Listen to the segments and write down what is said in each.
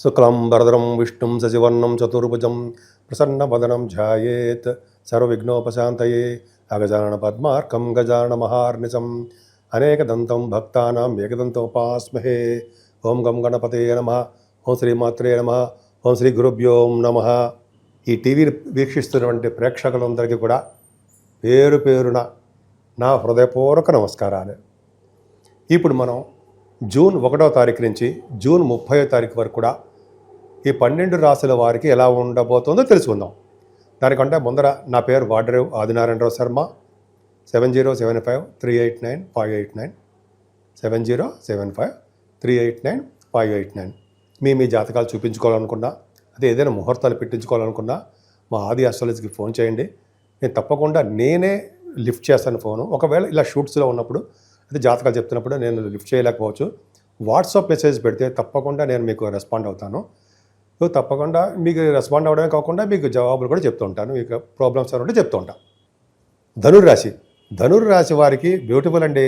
శుక్లాంబరధరం విష్ణుం శశివర్ణం చతుర్భుజం ప్రసన్నవదనం ధ్యాయేత్ సర్వవిఘ్నోపశాంతయే అగజానన పద్మార్కం గజానన మహార్నిశం అనేకదంతం భక్తానాం ఏకదంతోపాస్మహే. ఓం గం గణపతయే నమః. ఓం శ్రీమాత్రే నమః. ఓం శ్రీ గురుభ్యో నమః. ఈ టీవీని వీక్షిస్తున్నటువంటి ప్రేక్షకులందరికీ కూడా పేరు పేరున నా హృదయపూర్వక నమస్కారాలు. ఇప్పుడు మనం జూన్ 1వ తారీఖు నుంచి జూన్ 30వ తారీఖు వరకు కూడా ఈ 12 రాశుల వారికి ఎలా ఉండబోతుందో తెలుసుకుందాం. దానికంటే ముందర నా పేరు వాడరేవు ఆదినారాయణరావు శర్మ. 7075389589 7075389589. మీ జాతకాలు చూపించుకోవాలనుకున్నా, అదే ఏదైనా ముహూర్తాలు పెట్టించుకోవాలనుకున్నా మా ఆది ఆస్ట్రాలజీకి ఫోన్ చేయండి. నేను తప్పకుండా నేనే లిఫ్ట్ చేస్తాను ఫోను. ఒకవేళ ఇలా షూట్స్లో ఉన్నప్పుడు, అదే జాతకాలు చెప్తున్నప్పుడు నేను లిఫ్ట్ చేయలేకపోవచ్చు, వాట్సాప్ మెసేజ్ పెడితే తప్పకుండా నేను మీకు రెస్పాండ్ అవుతాను. సో తప్పకుండా మీకు రెస్పాండ్ అవ్వడమే కాకుండా మీకు జవాబులు కూడా చెప్తూ ఉంటాను. మీకు ప్రాబ్లమ్స్ ఉంటే చెప్తూ ఉంటాను. ధనుర్రాశి వారికి బ్యూటిఫుల్ అండి.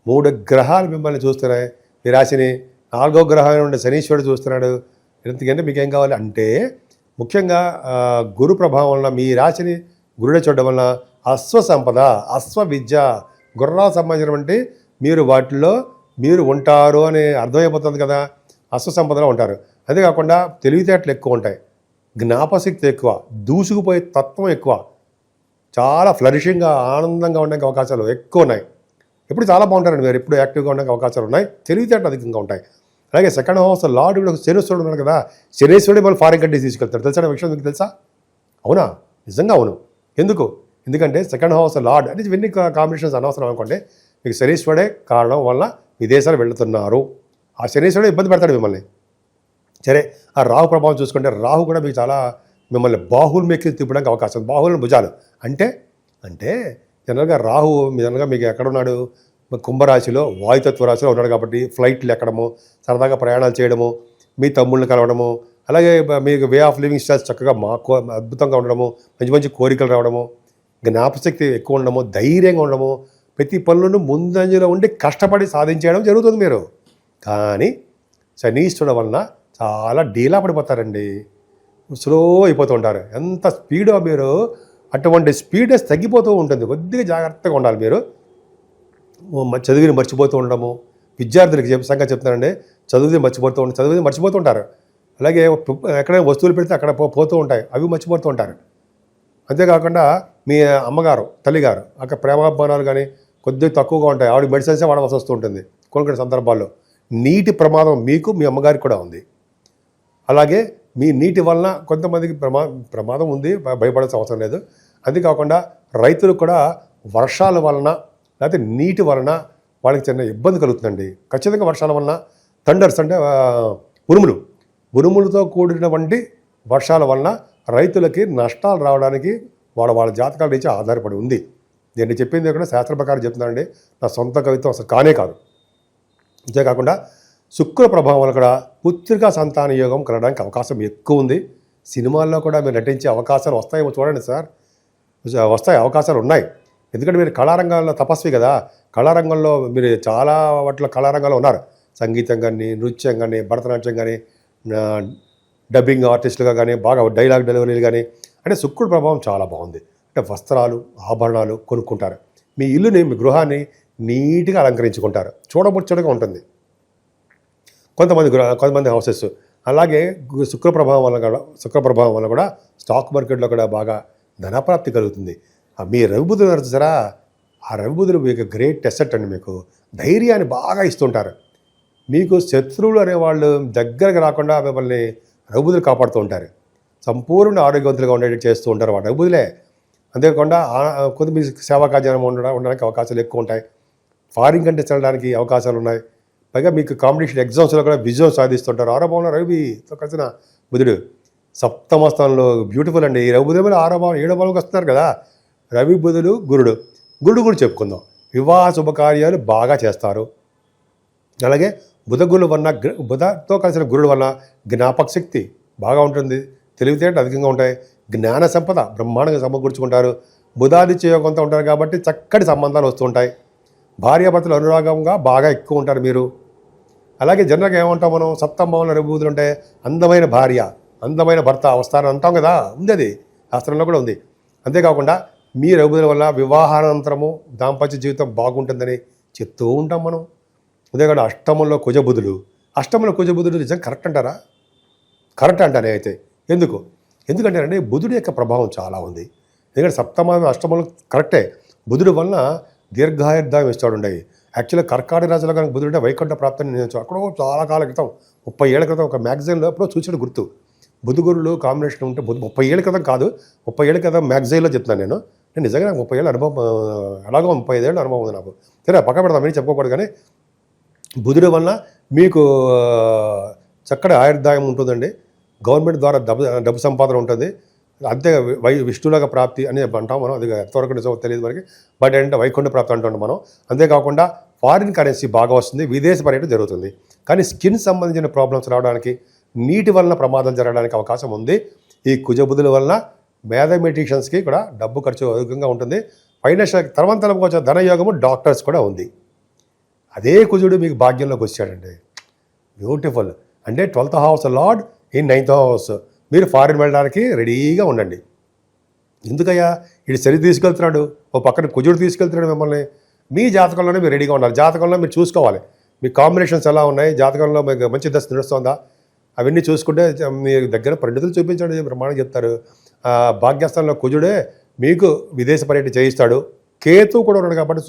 3 గ్రహాలు మిమ్మల్ని చూస్తున్నాయి. ఈ రాశిని 4వ గ్రహం నుండి శనీశ్వరుడు చూస్తున్నాడు. ఎందుకంటే మీకు ఏం కావాలి అంటే, ముఖ్యంగా గురు ప్రభావం వలన మీ రాశిని గురుడే చూడడం వలన అశ్వసంపద, అశ్వవిద్య, గుర్రాలకు సంబంధించినటువంటి మీరు వాటిల్లో మీరు ఉంటారు అని అర్థమైపోతుంది కదా. అశ్వసంపదలో ఉంటారు. అంతేకాకుండా తెలివితేటలు ఎక్కువ ఉంటాయి, జ్ఞాపశక్తి ఎక్కువ, దూసుకుపోయే తత్వం ఎక్కువ, చాలా ఫ్లరిషింగ్గా ఆనందంగా ఉండడానికి అవకాశాలు ఎక్కువ ఉన్నాయి. ఎప్పుడు చాలా బాగుంటారండి మీరు, ఎప్పుడు యాక్టివ్గా ఉండడానికి అవకాశాలు ఉన్నాయి. తెలివితేటలు అధికంగా ఉంటాయి. అలాగే సెకండ్ హౌస్ లార్డ్ కూడా శనీశ్వరుడు ఉన్నాడు కదా. శనీశ్వరుడు మళ్ళీ ఫారిన్ కంట్రీస్ తీసుకెళ్తారు. తెలుసా విషయం మీకు తెలుసా? అవునా? నిజంగా అవును. ఎందుకంటే సెకండ్ హౌస్ లార్డ్ అంటే ఇవన్నీ కాంబినేషన్స్ అనవసరం అనుకోండి. మీకు శనీశ్వరుడే కారణం వల్ల విదేశాలు వెళుతున్నారు. ఆ శనీశ్వరుడు ఇబ్బంది పెడతాడు మిమ్మల్ని. సరే, ఆ రాహు ప్రభావం చూసుకుంటే రాహు కూడా మీకు చాలా మిమ్మల్ని బాహువులు మెక్కి తిప్పడానికి అవకాశం. బాహువులను భుజాలు అంటే జనరల్గా రాహు మీకు ఎక్కడున్నాడు? కుంభరాశిలో, వాయుతత్వ రాశిలో ఉన్నాడు. కాబట్టి ఫ్లైట్లు ఎక్కడము, సరదాగా ప్రయాణాలు చేయడము, మీ తమ్ముళ్ళని కలవడము, అలాగే మీకు వే ఆఫ్ లివింగ్ స్టైల్స్ చక్కగా అద్భుతంగా ఉండడము, మంచి మంచి కోరికలు రావడము, జ్ఞాపశక్తి ఎక్కువ ఉండడము, ధైర్యంగా ఉండడము, ప్రతి పనులను ముందంజలో ఉండి కష్టపడి సాధించడం జరుగుతుంది మీరు. కానీ శనీశ్వరుడు వలన చాలా డీలా పడిపోతారండి. స్లో అయిపోతూ ఉంటారు. ఎంత స్పీడో మీరు, అటువంటి స్పీడ్నెస్ తగ్గిపోతూ ఉంటుంది. కొద్దిగా జాగ్రత్తగా ఉండాలి మీరు. చదివిని మర్చిపోతూ ఉండడము, విద్యార్థులకి సంగతి చెప్తున్నానండి. చదివిని మర్చిపోతూ ఉంటారు. అలాగే ఎక్కడైనా వస్తువులు పెడితే అక్కడ పోతూ ఉంటాయి, అవి మర్చిపోతూ ఉంటారు. అంతేకాకుండా మీ అమ్మగారు, తల్లిగారు అక్కడ ప్రేమాభిమానాలు కానీ కొద్దిగా తక్కువగా ఉంటాయి. ఆవిడ మెడిసిన్సే వాడవలసి వస్తూ ఉంటుంది కొన్ని సందర్భాల్లో. నీటి ప్రమాదం మీకు, మీ అమ్మగారికి కూడా ఉంది. అలాగే మీ నీటి వలన కొంతమందికి ప్రమాదం ఉంది, భయపడాల్సిన అవసరం లేదు. అంతేకాకుండా రైతులకు కూడా వర్షాల వలన లేకపోతే నీటి వలన వాళ్ళకి చిన్న ఇబ్బంది కలుగుతుందండి. ఖచ్చితంగా వర్షాల వలన, థండర్స్ అంటే ఉరుములతో కూడినటువంటి వర్షాల వలన రైతులకి నష్టాలు రావడానికి వాళ్ళ జాతకాల నుంచి ఆధారపడి ఉంది. నేను చెప్పింది కూడా శాస్త్ర ప్రకారం చెప్తున్నానండి. నా సొంత కవిత్వం అసలు కానే కాదు. అంతేకాకుండా శుక్ర ప్రభావం వల్ల కూడా పుత్రికా సంతాన యోగం కలగడానికి అవకాశం ఎక్కువ ఉంది. సినిమాల్లో కూడా మీరు నటించే అవకాశాలు వస్తాయేమో చూడండి సార్. వస్తాయి, అవకాశాలు ఉన్నాయి. ఎందుకంటే మీరు కళారంగంలో తపస్వి కదా. కళారంగంలో మీరు చాలా వాటిలో కళారంగంలో ఉన్నారు. సంగీతం కానీ, నృత్యం కానీ, భరతనాట్యం కానీ, డబ్బింగ్ ఆర్టిస్టులుగా కానీ, బాగా డైలాగ్ డెలివరీలు కానీ. అంటే శుక్రుడి ప్రభావం చాలా బాగుంది. అంటే వస్త్రాలు, ఆభరణాలు కొనుక్కుంటారు. మీ ఇల్లుని, మీ గృహాన్ని నీట్గా అలంకరించుకుంటారు. చూడముచ్చటగా ఉంటుంది కొంతమంది హౌసెస్. అలాగే శుక్ర ప్రభావం వల్ల కూడా స్టాక్ మార్కెట్లో కూడా బాగా ధనప్రాప్తి కలుగుతుంది. మీ రవిబుధులు నడుచుతారా? ఆ రవిబుధులు మీకు గ్రేట్ అసెట్ అండి. మీకు ధైర్యాన్ని బాగా ఇస్తుంటారు. మీకు శత్రువులు అనేవాళ్ళు దగ్గరకు రాకుండా మిమ్మల్ని రవిబుధులు కాపాడుతూ ఉంటారు. సంపూర్ణ ఆరోగ్యవంతులుగా ఉండేది చేస్తూ ఉంటారు వాటి రవిబుధులే. అంతేకాకుండా కొంత మీ సేవా కార్యాలయం ఉండడానికి అవకాశాలు ఎక్కువ ఉంటాయి. ఫారిన్ కంట్రీస్ వెళ్ళడానికి అవకాశాలు ఉన్నాయి. పైగా మీకు కాంపిటీషన్ ఎగ్జామ్స్లో కూడా విజయం సాధిస్తుంటారు. 6వ భావంలో రవితో కలిసిన బుధుడు సప్తమ స్థానంలో బ్యూటిఫుల్ అండి. ఈ రవి బుధుడు 6వ భావం 7వ భావంకి వస్తున్నారు కదా. రవి బుధుడు గురుడు కూడా చెప్పుకుందాం. వివాహ శుభకార్యాలు బాగా చేస్తారు. అలాగే బుధతో కలిసిన గురుడు వల్ల జ్ఞాపక శక్తి బాగా ఉంటుంది, తెలివితేటలు అధికంగా ఉంటాయి, జ్ఞాన సంపద బ్రహ్మాండంగా సమకూర్చుకుంటారు. బుధాదిత్య యోగంతో ఉంటారు కాబట్టి చక్కటి సంబంధాలు వస్తూ ఉంటాయి. భార్యాభర్తలు అనురాగంగా బాగా ఎక్కువ ఉంటారు మీరు. అలాగే జనరల్గా ఏమంటాం మనం, సప్తమంలో రవిబుధులు ఉంటే అందమైన భార్య, అందమైన భర్త అవస్థానం అంటాం కదా, ఉంది అది శాస్త్రంలో కూడా ఉంది. అంతేకాకుండా మీ రవిబుధుల వల్ల వివాహానంతరము దాంపత్య జీవితం బాగుంటుందని చెప్తూ ఉంటాం మనం. అంతేకాకుండా అష్టమంలో కుజబుధులు నిజంగా కరెక్ట్ అంటారా? కరెక్ట్ అంటానే అయితే. ఎందుకంటే బుధుడి యొక్క ప్రభావం చాలా ఉంది. ఎందుకంటే అష్టమంలో కరెక్టే. బుధుడి వలన దీర్ఘాయుర్దాయం ఇస్తాడు. యాక్చువల్గా కర్కాటక రాశిలో కనుక బుధుడు వైకుంఠ ప్రాప్తిని నేను అక్కడో చాలా కాలం క్రితం 30 ఏళ్ల క్రితం ఒక మ్యాగజైన్లో ఎప్పుడో చూసాడు గుర్తు. బుధుగురులు కాంబినేషన్ ఉంటే 30 ఏళ్ల క్రితం కాదు, 30 ఏళ్ల క్రితం మ్యాగజైన్లో చెప్తున్నాను నేను నిజంగా నాకు 30 ఏళ్ళ అనుభవం, ఎలాగో 35 ఏళ్ళ అనుభవం ఉంది నాకు. సరే పక్క పెడతాం, ఏం చెప్పుకోకూడదు. కానీ బుధుడి వలన మీకు చక్కటి ఆయుర్దాయం ఉంటుందండి. గవర్నమెంట్ ద్వారా డబ్బు సంపాదన ఉంటుంది. అంతే విష్ణులాగా ప్రాప్తి అని అంటాం మనం. అది ఎంతవరకు నిజమో తెలియదు మనకి, బట్ ఏంటంటే వైకుంఠ ప్రాప్తి అంటుంటాం మనం. అంతేకాకుండా ఫారిన్ కరెన్సీ బాగా వస్తుంది, విదేశీ పర్యటన జరుగుతుంది. కానీ స్కిన్ సంబంధించిన ప్రాబ్లమ్స్ రావడానికి, నీటి వలన ప్రమాదం జరగడానికి అవకాశం ఉంది. ఈ కుజబుధుల వలన మ్యాథమెటిషియన్స్కి కూడా డబ్బు ఖర్చు అధికంగా ఉంటుంది. ఫైనాన్షియల్ తర్వాత వచ్చే ధనయోగము డాక్టర్స్ కూడా ఉంది. అదే కుజుడు మీకు భాగ్యంలోకి వచ్చాడండి. బ్యూటిఫుల్. అంటే 12th house lord in 9th house. మీరు ఫారిన్ వెళ్ళడానికి రెడీగా ఉండండి. ఎందుకయ్యా, ఇటు శని తీసుకెళ్తున్నాడు, ఓ పక్కన కుజుడు తీసుకెళ్తున్నాడు మిమ్మల్ని. మీ జాతకంలోనే మీరు రెడీగా ఉండాలి. జాతకంలో మీరు చూసుకోవాలి మీ కాంబినేషన్స్ ఎలా ఉన్నాయి, జాతకంలో మీకు మంచి దశ నడుస్తుందా, అవన్నీ చూసుకుంటే మీ దగ్గర పండితులు చూపించండి, బ్రహ్మాండం చెప్తారు. భాగ్యస్థానంలో కుజుడే మీకు విదేశ పర్యటన చేయిస్తాడు. కేతు కూడా ఉన్నాడు కాబట్టి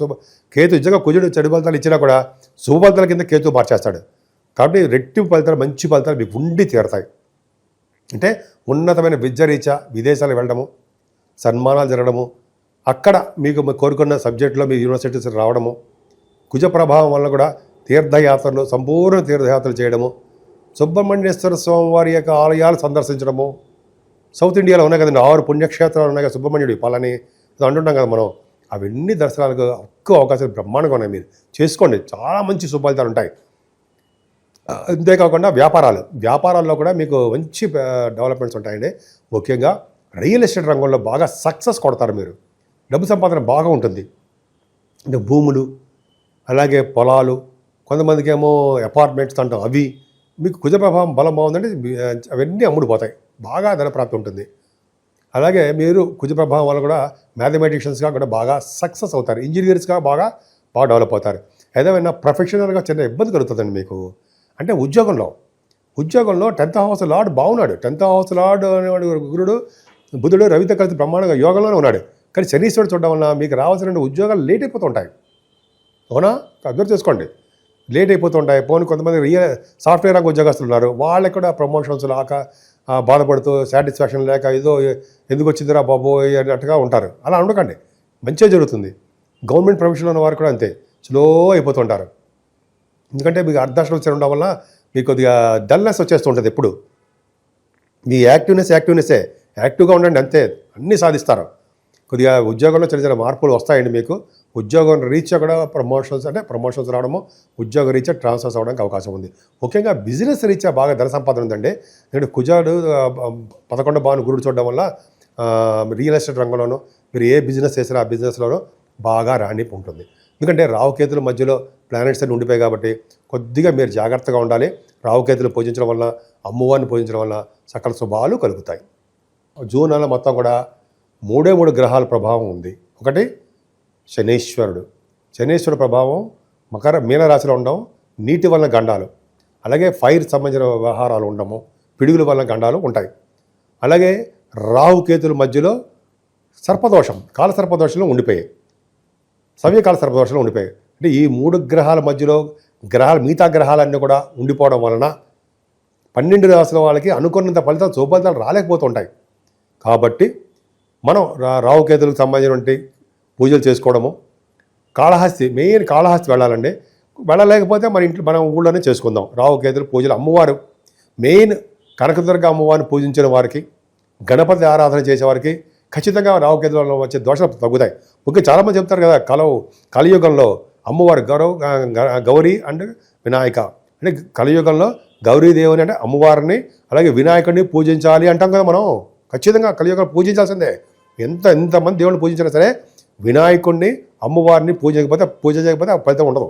కేతు నిజంగా కుజుడు చెడు ఫలితాలు ఇచ్చినా కూడా శుభ ఫలితాల కింద కేతు మార్చేస్తాడు. కాబట్టి రెట్టింపు ఫలితాలు, మంచి ఫలితాలు మీకు ఉండి తీరుతాయి. అంటే ఉన్నతమైన విద్య రీత్యా విదేశాలకు వెళ్ళడము, సన్మానాలు జరగడము, అక్కడ మీకు కోరుకున్న సబ్జెక్టులో మీ యూనివర్సిటీస్ రావడము, కుజ ప్రభావం వల్ల కూడా తీర్థయాత్రలు, సంపూర్ణ తీర్థయాత్రలు చేయడము, సుబ్రహ్మణ్యేశ్వర స్వామి వారి యొక్క ఆలయాలు సందర్శించడము. సౌత్ ఇండియాలో ఉన్నాయి కదండి 6 పుణ్యక్షేత్రాలు ఉన్నాయి కదా, సుబ్రహ్మణ్యుడి పాలని అంటుంటాం కదా మనం. అవన్నీ దర్శనాలకు ఎక్కువ అవకాశాలు బ్రహ్మాండంగా ఉన్నాయి. మీరు చేసుకోండి, చాలా మంచి సుఫలితాలు ఉంటాయి. అంతేకాకుండా వ్యాపారాల్లో కూడా మీకు మంచి డెవలప్మెంట్స్ ఉంటాయండి. ముఖ్యంగా రియల్ ఎస్టేట్ రంగంలో బాగా సక్సెస్ కొడతారు మీరు. డబ్బు సంపాదన బాగా ఉంటుంది. అంటే భూములు, అలాగే పొలాలు, కొంతమందికి ఏమో అపార్ట్మెంట్స్ అంటాం, అవి మీకు కుజ ప్రభావం బలం బాగుందంటే అవన్నీ అమ్ముడుపోతాయి, బాగా ధనప్రాప్తి ఉంటుంది. అలాగే మీరు కుజ ప్రభావం వల్ల కూడా మ్యాథమెటిషియన్స్గా కూడా బాగా సక్సెస్ అవుతారు. ఇంజనీర్స్గా బాగా డెవలప్ అవుతారు. ఏదైనా ప్రొఫెషనల్గా చిన్న ఇబ్బంది కలుగుతుందండి మీకు. అంటే ఉద్యోగంలో 10th హౌస్ లార్డ్ బాగున్నాడు. 10th హౌస్ లార్డ్ అనేవాడు గురుడు బుధుడు రవితో కలిసి బ్రహ్మాండంగా యోగంలోనే ఉన్నాడు. కానీ శనీశ్వరుడు చూడడం వల్ల మీకు రావాల్సిన ఉద్యోగాలు లేట్ అయిపోతుంటాయి. అవునా? అబ్జర్వ్ చేసుకోండి, లేట్ అయిపోతుంటాయి. పోనీ కొంతమంది సాఫ్ట్వేర్ రంగ ఉద్యోగస్తులు ఉన్నారు, వాళ్ళకి కూడా ప్రమోషన్స్ రాక బాధపడుతూ సాటిస్ఫాక్షన్ లేక ఏదో ఎందుకు వచ్చిందిరా బాబోయ్ అన్నట్టుగా ఉంటారు. అలా ఉండకండి, మంచిగా జరుగుతుంది. గవర్నమెంట్ ప్రొఫెషన్లో ఉన్న వారు కూడా అంతే, స్లో అయిపోతుంటారు. ఎందుకంటే మీకు అర్ధాశ్రమం ఉండడం వల్ల మీకు కొద్దిగా డల్నెస్ వచ్చేస్తుంటుంది. ఎప్పుడు మీ యాక్టివ్నెస్సే, యాక్టివ్గా ఉండండి, అంతే అన్నీ సాధిస్తారు. కొద్దిగా ఉద్యోగంలో చిన్న చిన్న మార్పులు వస్తాయండి మీకు. ఉద్యోగం రీత్యా కూడా ప్రమోషన్స్ రావడము, ఉద్యోగ రీత్యా ట్రాన్స్ఫర్స్ అవ్వడానికి అవకాశం ఉంది. ముఖ్యంగా బిజినెస్ రీత్యా బాగా ధన సంపాదన ఉందండి. నేను కుజుడు 11వ భావం గురుడు చూడడం వల్ల రియల్ ఎస్టేట్ రంగంలోనూ మీరు ఏ బిజినెస్ చేసినా ఆ బిజినెస్లోనూ బాగా రాణింపు ఉంటుంది. ఎందుకంటే రావుకేతుల మధ్యలో ప్లానెట్స్ అన్ని ఉండిపోయాయి కాబట్టి కొద్దిగా మీరు జాగ్రత్తగా ఉండాలి. రావుకేతులు పూజించడం వల్ల, అమ్మవారిని పూజించడం వల్ల సకల శుభాలు కలుగుతాయి. జూన్ నెల మొత్తం కూడా 3 గ్రహాల ప్రభావం ఉంది. ఒకటి శనీశ్వరుడు ప్రభావం మీనరాశిలో ఉండడం, నీటి వలన గండాలు, అలాగే ఫైర్ సంబంధించిన వ్యవహారాలు ఉండము, పిడుగుల వలన గండాలు ఉంటాయి. అలాగే రాహుకేతుల మధ్యలో కాల సర్పదోషంలో ఉండిపోయాయి, సమయకాల సర్పదోషంలో ఉండిపోయాయి. అంటే ఈ 3 గ్రహాల మధ్యలో మిగతా గ్రహాలన్నీ కూడా ఉండిపోవడం వలన 12 రాశుల వాళ్ళకి అనుకున్నంత శుభఫలితాలు రాలేకపోతుంటాయి. కాబట్టి మనం రాహుకేతులకు సంబంధించినటువంటి పూజలు చేసుకోవడము, మెయిన్ కాళహస్తి వెళ్ళాలండి. వెళ్ళలేకపోతే మన ఊళ్ళోనే చేసుకుందాం రాహుకేతులు పూజలు. అమ్మవారు మెయిన్ కనకదుర్గ అమ్మవారిని పూజించిన వారికి, గణపతి ఆరాధన చేసేవారికి ఖచ్చితంగా రాహుకేతుల వచ్చే దోషాలు తగ్గుతాయి. ముఖ్యంగా చాలామంది చెప్తారు కదా, కలియుగంలో అమ్మవారు గౌరీ అండ్ వినాయక, అంటే కలియుగంలో గౌరీదేవుని అంటే అమ్మవారిని అలాగే వినాయకుడిని పూజించాలి అంటాం కదా మనం. ఖచ్చితంగా కలియుగంలో పూజించాల్సిందే. ఎంతమంది దేవుడిని పూజించినా సరే వినాయకుడిని అమ్మవారిని పూజ చేయకపోతే ఆ ఫలితం ఉండదు.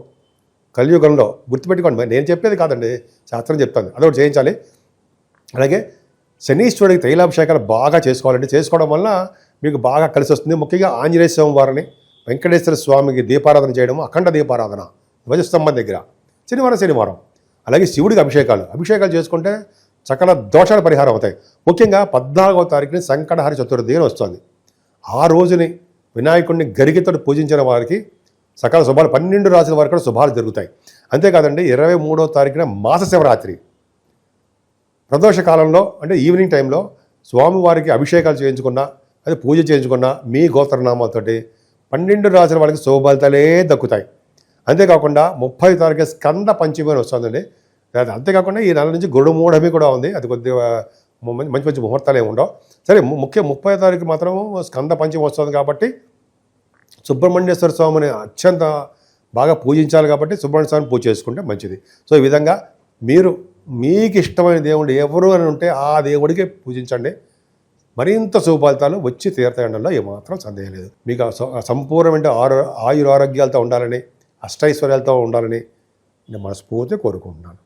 కలియుగంలో గుర్తుపెట్టుకోండి, మరి నేను చెప్పేది కాదండి, శాస్త్రం చెప్తాను, అదొకటి చేయించాలి. అలాగే శనీశ్వరుడికి తైలాభిషేకాలు బాగా చేసుకోవాలండి. చేసుకోవడం వల్ల మీకు బాగా కలిసి వస్తుంది. ముఖ్యంగా ఆంజనేయ స్వామి వారిని, వెంకటేశ్వర స్వామికి దీపారాధన చేయడము, అఖండ దీపారాధన ధ్వజస్తంభం దగ్గర శనివారం. అలాగే శివుడికి అభిషేకాలు చేసుకుంటే సకల దోషాల పరిహారం అవుతాయి. ముఖ్యంగా 14వ తారీఖుని సంకటహర చతుర్థి అని వస్తుంది. ఆ రోజుని వినాయకుడిని గరిగితో పూజించిన వారికి సకల శుభాలు, 12 రాసుల వారికి కూడా శుభాలు జరుగుతాయి. అంతేకాదండి, 23వ తారీఖున మాస శివరాత్రి ప్రదోష కాలంలో, అంటే ఈవినింగ్ టైంలో స్వామివారికి అభిషేకాలు చేయించుకున్నా, అది పూజ చేయించుకున్నా మీ గోత్రనామాలతోటి 12 రాసుల వాళ్ళకి శుభఫలితాలే దక్కుతాయి. అంతేకాకుండా 30వ తారీఖు స్కంద పంచమి అని వస్తుందండి. అంతేకాకుండా ఈ నెల నుంచి గురుమూఢమి కూడా ఉంది. అది కొద్దిగా మంచి ముహూర్తాలు ఏమి ఉండవు. సరే, 30వ తారీఖు మాత్రం స్కంద పంచమి వస్తుంది కాబట్టి సుబ్రహ్మణ్యేశ్వర స్వామిని అత్యంత బాగా పూజించాలి కాబట్టి సుబ్రహ్మణ్య స్వామిని పూజ చేసుకుంటే మంచిది. సో ఈ విధంగా మీరు మీకు ఇష్టమైన దేవుడు ఎవరు అని ఉంటే ఆ దేవుడికి పూజించండి. మరింత శుభఫలితాలు వచ్చి తీర్థంలో ఏమాత్రం సందేహం లేదు. మీకు సంపూర్ణమైన ఆయురారోగ్యాలతో ఉండాలని, అష్టైశ్వర్యాలతో ఉండాలని నేను మనస్ఫూర్తిగా కోరుకుంటున్నాను.